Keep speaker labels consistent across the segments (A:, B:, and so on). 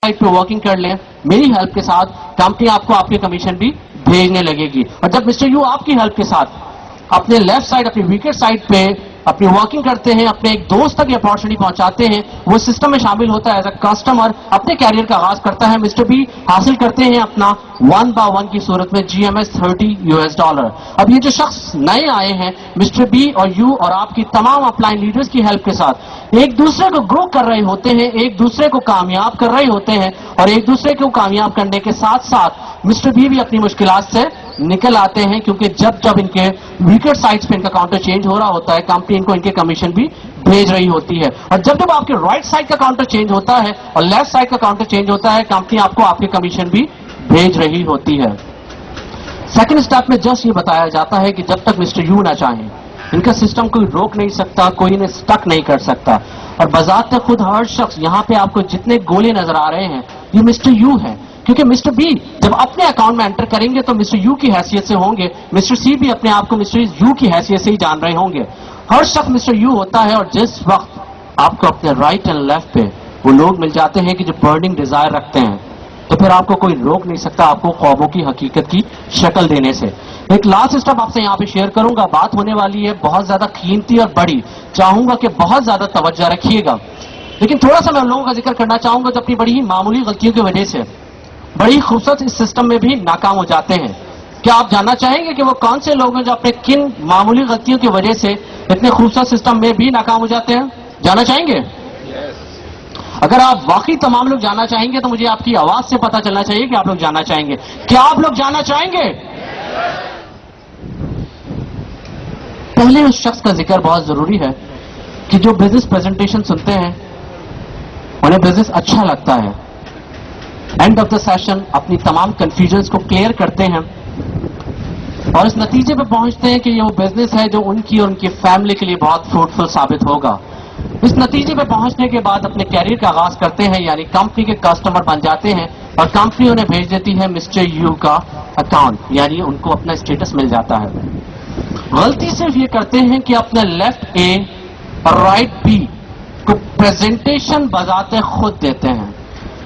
A: Side पे working कर लें, मेरी हेल्प के साथ कंपनी आपको आपके कमीशन भी भेजने लगेगी। और जब मिस्टर यू आपकी हेल्प के साथ अपने लेफ्ट साइड, अपनी वीकर साइड पे अपनी वर्किंग करते हैं, अपने एक दोस्त तक ये अपॉर्चुनिटी पहुंचाते हैं, वो सिस्टम में शामिल होता है एज अ कस्टमर, अपने कैरियर का आगाज करता है, मिस्टर बी हासिल करते हैं अपना 1 by 1 की सूरत में GMS $30। अब ये जो शख्स नए आए हैं, मिस्टर बी और यू और आपकी तमाम अपलाइन लीडर्स की हेल्प के साथ एक दूसरे को ग्रो कर रहे होते हैं, एक दूसरे को कामयाब कर रहे होते हैं, और एक दूसरे को कामयाब करने के साथ साथ मिस्टर बी भी अपनी मुश्किलात से निकल आते हैं, क्योंकि जब जब इनके वीकर साइड्स पे इनका काउंटर चेंज हो रहा होता है, कंपनी इनको इनके कमीशन भी भेज रही होती है। और जब जब आपके राइट साइड का काउंटर चेंज होता है और लेफ्ट साइड का काउंटर चेंज होता है, कंपनी आपको आपके कमीशन भी भेज रही होती है। सेकंड स्टेप में जस्ट ये बताया जाता है कि जब तक मिस्टर यू ना चाहें, इनका सिस्टम कोई रोक नहीं सकता, कोई इन्हें स्टक नहीं कर सकता। और बजात खुद हर शख्स, यहां पे आपको जितने गोले नजर आ रहे हैं, ये मिस्टर यू है, क्योंकि मिस्टर बी जब अपने अकाउंट में एंटर करेंगे तो मिस्टर यू की हैसियत से होंगे, मिस्टर सी भी अपने आप को मिस्टर यू की हैसियत से ही जान रहे होंगे। हर शख्स मिस्टर यू होता है, और जिस वक्त आपको अपने राइट एंड लेफ्ट पे वो लोग मिल जाते हैं कि जो बर्निंग डिजायर रखते हैं, तो फिर आपको कोई रोक नहीं सकता आपको ख्वाबों की हकीकत की शक्ल देने से। एक लास्ट स्टेप आपसे यहां पे शेयर करूंगा, बात होने वाली है बहुत ज्यादा कीमती और बड़ी, चाहूंगा कि बहुत ज्यादा तवज्जो रखिएगा। लेकिन थोड़ा सा मैं उन लोगों का जिक्र करना चाहूंगा जो अपनी बड़ी ही मामूली गलतियों की वजह से बड़ी खूबसूरत इस सिस्टम में भी नाकाम हो जाते हैं। क्या आप जानना चाहेंगे कि वो कौन से लोग हैं जो अपने किन मामूली गलतियों की वजह से इतने खूबसूरत सिस्टम में भी नाकाम हो जाते हैं? जानना चाहेंगे? अगर आप वाकई तमाम लोग जानना चाहेंगे तो मुझे आपकी आवाज से पता चलना चाहिए कि आप लोग जानना चाहेंगे। क्या आप लोग जानना चाहेंगे? पहले उस शख्स का जिक्र बहुत जरूरी है कि जो बिजनेस प्रेजेंटेशन सुनते हैं उन्हें बिजनेस अच्छा लगता है, एंड ऑफ द सेशन अपनी तमाम कंफ्यूजन्स को क्लियर करते हैं और इस नतीजे पर पहुंचते हैं कि ये वो बिजनेस है जो उनकी और उनकी फैमिली के लिए बहुत फ्रूटफुल साबित होगा। इस नतीजे पर पहुंचने के बाद अपने कैरियर का आगाज करते हैं, यानी कंपनी के कस्टमर बन जाते हैं, और कंपनी उन्हें भेज देती है मिस्टर यू का अकाउंट, यानी उनको अपना स्टेटस मिल जाता है। गलती सिर्फ ये करते हैं कि अपने लेफ्ट ए और राइट बी को प्रेजेंटेशन बजाते खुद देते हैं,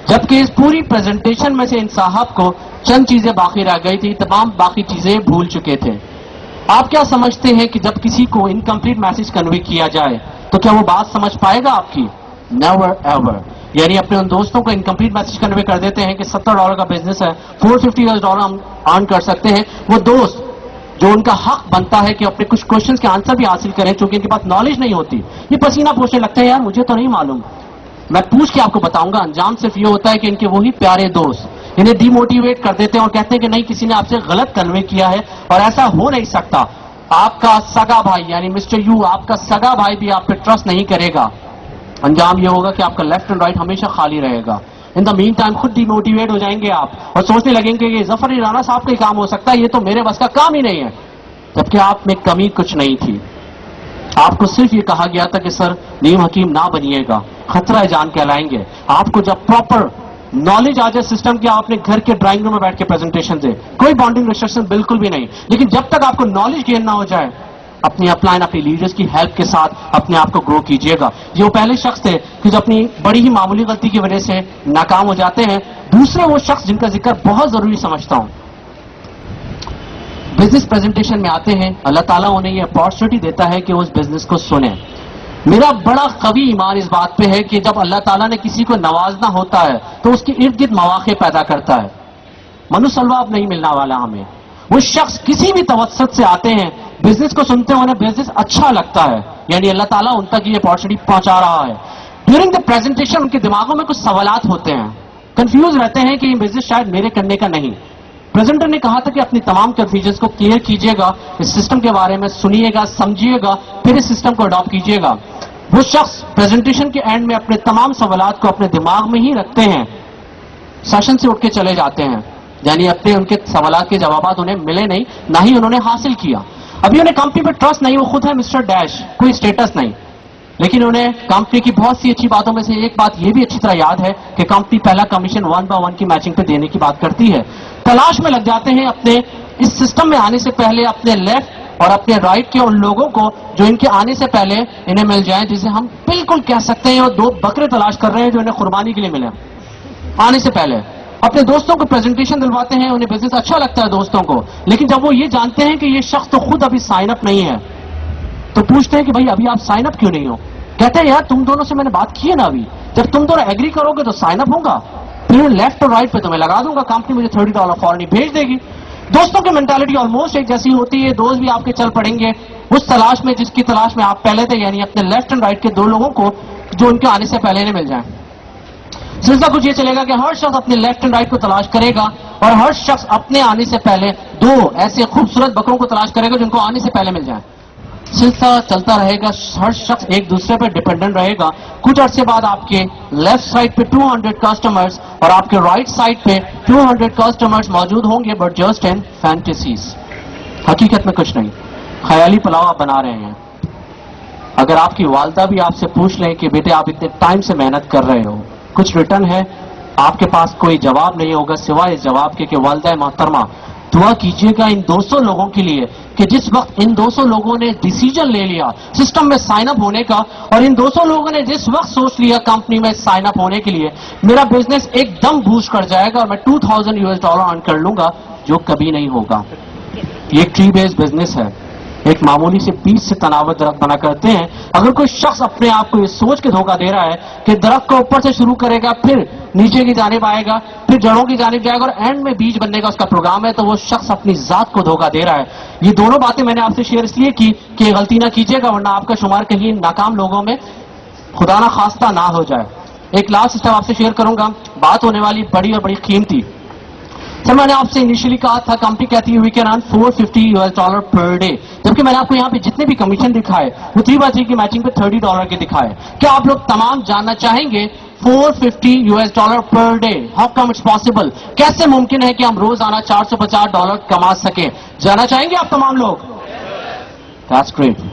A: जबकि इस पूरी प्रेजेंटेशन में से इन साहब को चंद चीजें बाकी रह गई थी, तमाम बाकी चीजें भूल चुके थे। आप क्या समझते हैं कि जब किसी को इनकम्प्लीट मैसेज कन्वे किया जाए तो क्या वो बात समझ पाएगा आपकी? Never ever. यानी अपने उन दोस्तों को इनकम्प्लीट मैसेज कन्वे कर देते हैं कि $70 का बिजनेस है, $450 हम अर्न कर सकते हैं। वो दोस्त जो उनका हक बनता है कि अपने कुछ क्वेश्चंस के आंसर भी हासिल करें, चूंकि इनके पास नॉलेज नहीं होती, ये पसीना पोछने लगते हैं, यार मुझे तो नहीं मालूम, मैं पूछ के आपको बताऊंगा। अंजाम सिर्फ ये होता है कि इनके वही प्यारे दोस्त इन्हें डिमोटिवेट कर देते हैं और कहते हैं कि नहीं, किसी ने आपसे गलत कन्वे किया है और ऐसा हो नहीं सकता। आपका सगा भाई यानी मिस्टर यू, आपका सगा भाई भी आप पे ट्रस्ट नहीं करेगा। अंजाम ये होगा कि आपका लेफ्ट एंड राइट हमेशा खाली रहेगा। इन द मीन टाइम खुद डिमोटिवेट हो जाएंगे आप और सोचने लगेंगे कि ये जफर राना साहब का ही काम हो सकता है, ये तो मेरे बस का काम ही नहीं है, जबकि आप में कमी कुछ नहीं थी। आपको सिर्फ ये कहा गया था कि सर नीम हकीम ना बनिएगा, खतरा जान कहलाएंगे। आपको जब प्रॉपर नॉलेज आ जाए सिस्टम की, आप अपने घर के ड्राइंग रूम में बैठ के प्रेजेंटेशन दे, कोई बाउंडिंग रिस्ट्रिक्शन बिल्कुल भी नहीं। लेकिन जब तक आपको नॉलेज गेन ना हो जाए, अपनी अपलाइन अपनी लीडर्स की हेल्प के साथ अपने आप को ग्रो कीजिएगा। ये वो पहले शख्स थे कि जो अपनी बड़ी ही मामूली गलती की वजह से नाकाम हो जाते हैं। दूसरे वो शख्स जिनका जिक्र बहुत जरूरी समझता हूं, बिजनेस प्रेजेंटेशन में आते हैं, अल्लाह ताला उन्हें ये अपॉर्चुनिटी देता है कि वो उस बिजनेस को सुने। मेरा बड़ा कवी ईमान इस बात पे है कि जब अल्लाह ताला ने किसी को नवाजना होता है तो उसके इर्द गिर्द मौके पैदा करता है। मनुसलवाब नहीं मिलना वाला हमें। वो शख्स किसी भी तवस्सुत से आते हैं, बिजनेस को सुनते हैं, उन्हें बिजनेस अच्छा लगता है, यानी अल्लाह ताला उन तक ये अपॉर्चुनिटी पहुंचा रहा है। ड्यूरिंग द प्रेजेंटेशन उनके दिमागों में कुछ सवालात होते हैं, कंफ्यूज रहते हैं कि ये बिजनेस शायद मेरे करने का नहीं। प्रेजेंटर ने कहा था कि अपनी तमाम कंफ्यूजन को क्लियर कीजिएगा, इस सिस्टम के बारे में सुनिएगा, समझिएगा, फिर इस सिस्टम को अडॉप्ट कीजिएगा। वो शख्स प्रेजेंटेशन के एंड में अपने तमाम सवालात को अपने दिमाग में ही रखते हैं, सेशन से उठ के चले जाते हैं, यानी अपने उनके सवालात के जवाब उन्हें मिले नहीं, ना ही उन्होंने हासिल किया। अभी उन्हें कंपनी पर ट्रस्ट नहीं, वो खुद है मिस्टर डैश, कोई स्टेटस नहीं, लेकिन उन्हें कंपनी की बहुत सी अच्छी बातों में से एक बात यह भी अच्छी तरह याद है कि कंपनी पहला कमीशन 1 by 1 की मैचिंग पे देने की बात करती है। तलाश में लग जाते हैं अपने इस सिस्टम में आने से पहले अपने लेफ्ट और अपने राइट के उन लोगों को जो इनके आने से पहले इन्हें मिल जाए, जिसे हम बिल्कुल कह सकते हैं वो 2 बकरे तलाश कर रहे हैं जो इन्हें कुर्बानी के लिए मिले। آنے سے پہلے اپنے دوستوں کو پریزنٹیشن دلواتے ہیں, انہیں بزنس اچھا لگتا ہے دوستوں کو, لیکن جب وہ یہ جانتے ہیں کہ یہ شخص تو خود ابھی سائن اپ نہیں ہے تو پوچھتے ہیں کہ بھائی ابھی آپ سائن اپ کیوں نہیں ہو؟ کہتے ہیں یار تم دونوں سے میں نے بات کی ہے نا, ابھی جب تم دونوں ایگری کرو گے تو سائن اپ ہوگا, پھر لیفٹ اور رائٹ پہ تمہیں لگا دوں گا, کمپنی مجھے $30 فوراً بھیج دے گی. دوستوں کی مینٹالٹی آلموسٹ ایک جیسی ہوتی ہے, دوست بھی آپ کے چل پڑیں گے اس تلاش میں جس کی تلاش میں آپ پہلے تھے, یعنی اپنے لیفٹ اینڈ رائٹ کے دو لوگوں کو جو ان کے آنے سے پہلے نہ مل جائیں. سلسلہ کچھ یہ چلے گا کہ ہر شخص اپنے لیفٹ اینڈ رائٹ کو تلاش کرے گا اور ہر شخص اپنے آنے سے پہلے دو ایسے خوبصورت بکروں کو تلاش کرے گا جن کو آنے سے پہلے مل جائیں. سلسلہ چلتا رہے گا, ہر شخص ایک دوسرے پہ ڈیپینڈنٹ رہے گا. کچھ عرصے بعد آپ کے لیفٹ سائڈ پہ 200 کسٹمرز اور آپ کے رائٹ سائڈ پہ 200 کسٹمرز موجود ہوں گے, بٹ جسٹ ان فینٹیسیز. حقیقت میں کچھ نہیں, خیالی پلاؤ آپ بنا رہے ہیں. اگر آپ کی والدہ بھی آپ سے پوچھ لیں کہ بیٹے آپ اتنے ٹائم سے محنت کر رہے ہو, کچھ ریٹرن ہے, آپ کے پاس کوئی جواب نہیں ہوگا سوائے اس جواب کے کہ والدہ محترمہ دعا کیجیے گا ان 200 لوگوں کے لیے کہ جس وقت ان 200 لوگوں نے ڈیسیجن لے لیا سسٹم میں سائن اپ ہونے کا, اور ان 200 لوگوں نے جس وقت سوچ لیا کمپنی میں سائن اپ ہونے کے لیے, میرا بزنس ایک دم بوسٹ کر جائے گا اور میں $2000 ارن کر لوں گا, جو کبھی نہیں ہوگا. یہ ایک ٹری بیس بزنس ہے, ایک معمولی سے 20 سے تناور درخت بنا کرتے ہیں. اگر کوئی شخص اپنے آپ کو یہ سوچ کے دھوکہ دے رہا ہے کہ درخت کو اوپر سے شروع کرے گا, پھر نیچے کی جانب آئے گا, پھر جڑوں کی جانب جائے گا اور اینڈ میں بیج بننے کا اس کا پروگرام ہے, تو وہ شخص اپنی ذات کو دھوکہ دے رہا ہے. یہ دونوں باتیں میں نے آپ سے شیئر اس لیے کی کہ یہ غلطی نہ کیجیے گا ورنہ آپ کا شمار کہیں ناکام لوگوں میں خدا نہ خواستہ نہ ہو جائے. ایک لاسٹ سسٹم آپ سے شیئر کروں گا, بات ہونے والی بڑی اور بڑی قیمتی. سر میں نے آپ سے انیشلی کہا تھا کمپنی کہتی ہے we can earn $450 per day, جبکہ میں نے آپ کو یہاں پہ جتنے بھی کمیشن دکھائے وہ 3x3 کی میچنگ پہ $30 کے دکھائے. کیا آپ لوگ تمام جاننا چاہیں گے $450 per day how come it's possible, کیسے ممکن ہے کہ ہم روزانہ $450 کما سکیں؟ جاننا چاہیں گے آپ تمام لوگ؟ That's great.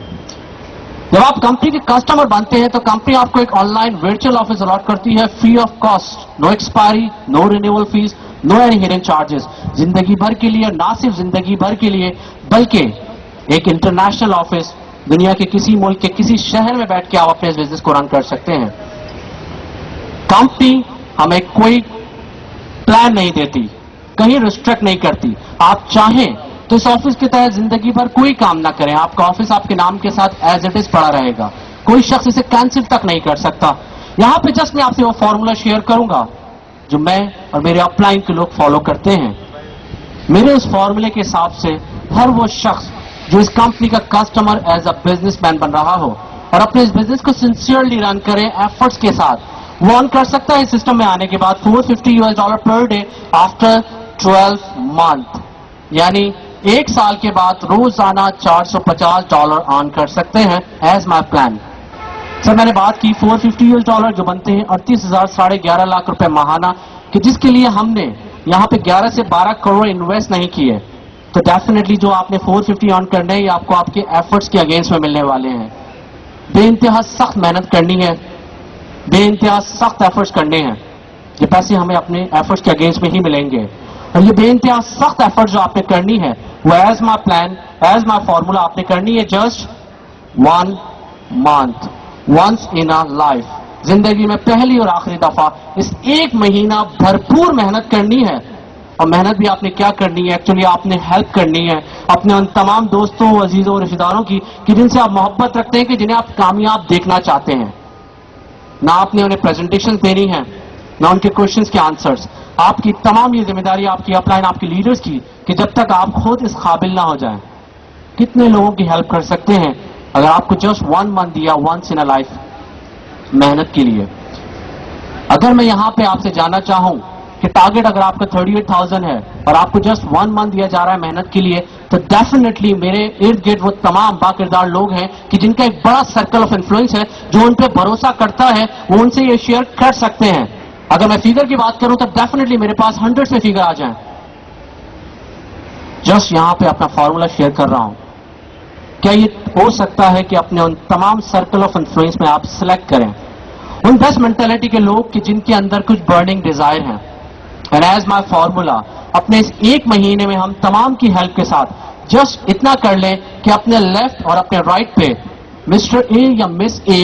A: جب آپ کمپنی کے کسٹمر بنتے ہیں تو کمپنی آپ کو ایک online virtual office allot کرتی ہے, free of cost, no expiry, no renewal fees, no any hidden charges, زندگی بھر کے لیے, نہ صرف زندگی بھر کے لیے بلکہ ایک انٹرنیشنل آفس, دنیا کے کسی ملک کے کسی شہر میں بیٹھ کے آپ اپنے اس بزنس کو رن کر سکتے ہیں. کمپنی ہمیں کوئی پلان نہیں دیتی, کہیں ریسٹرکٹ نہیں کرتی. آپ چاہیں تو اس آفس کے تحت زندگی بھر کوئی کام نہ کریں, آپ کا آفس آپ کے نام کے ساتھ ایز اٹ از پڑا رہے گا, کوئی شخص اسے کینسل تک نہیں کر سکتا. یہاں پہ جسٹ میں آپ سے وہ فارمولا شیئر کروں گا جو میں اور میرے اپ لائن کے لوگ فالو کرتے ہیں. میرے اس فارمولے کے حساب سے ہر وہ شخص جو اس کمپنی کا customer as a businessman بن رہا ہو اور اپنے اس بزنس کو سنسیئرلی رن کرے ایفرٹس کے ساتھ, وہ ارن کر سکتا ہے اس سسٹم میں آنے کے بعد $450 پر ڈے آفٹر 12 منتھ, یعنی ایک سال کے بعد روزانہ $450 ارن کر سکتے ہیں ایز مائی پلان. سر میں نے بات کی $450 جو بنتے ہیں 38,000 لاکھ روپے ماہانہ, کہ جس کے لیے ہم نے یہاں پہ 11 سے 12 کروڑ انویسٹ نہیں کیے, تو ڈیفینیٹلی جو آپ نے 450 ارن کرنے ہیں یہ آپ کو آپ کے ایفرٹس کے اگینسٹ میں ملنے والے ہیں. بے انتہا سخت محنت کرنی ہے, بے انتہا سخت ایفرٹس کرنے ہیں, یہ پیسے ہمیں اپنے ایفرٹس کے اگینسٹ میں ہی ملیں گے. اور یہ بے انتہا سخت ایفرٹ جو آپ نے کرنی ہے وہ as my plan, as my formula آپ نے کرنی ہے just 1 month, once in a life. زندگی میں پہلی اور آخری دفعہ اس ایک مہینہ بھرپور محنت کرنی ہے. اور محنت بھی آپ نے کیا کرنی ہے, ایکچولی آپ نے ہیلپ کرنی ہے اپنے ان تمام دوستوں, عزیزوں اور رشتہ داروں کی کہ جن سے آپ محبت رکھتے ہیں, کہ جنہیں آپ کامیاب دیکھنا چاہتے ہیں. نہ آپ نے انہیں پریزنٹیشن دینی ہے, نہ ان کے کوشچنس کے آنسرز. آپ کی تمام یہ ذمہ داری آپ کی اپ لائن, آپ کے لیڈرز کی, کہ جب تک آپ خود اس قابل نہ ہو جائیں. کتنے لوگوں کی ہیلپ کر سکتے ہیں اگر آپ کو جسٹ 1 month دیا ونس ان ا لائف محنت کے لیے. اگر میں یہاں پہ آپ سے جاننا چاہوں کہ ٹارگٹ اگر آپ کا 38,000 ہے اور آپ کو جسٹ 1 month دیا جا رہا ہے محنت کے لیے, تو ڈیفینیٹلی میرے ارد گرد وہ تمام باکردار لوگ ہیں کہ جن کا ایک بڑا سرکل آف انفلوئنس ہے, جو ان پہ بھروسہ کرتا ہے, وہ ان سے یہ شیئر کر سکتے ہیں. اگر میں فیگر کی بات کروں تو ڈیفینیٹلی میرے پاس 100 سے فیگر آ جائیں. جسٹ یہاں پہ اپنا فارمولا شیئر کر رہا ہوں. کیا یہ ہو سکتا ہے کہ اپنے ان تمام سرکل آف انفلوئنس میں آپ سلیکٹ کریں ان 10 مینٹلٹی کے لوگ کہ جن کے اندر کچھ برننگ ڈیزائر ہیں, اینڈ ایز مائی فارمولا اپنے اس ایک مہینے میں ہم تمام کی ہیلپ کے ساتھ جسٹ اتنا کر لیں کہ اپنے لیفٹ اور اپنے رائٹ پہ مسٹر اے یا مس اے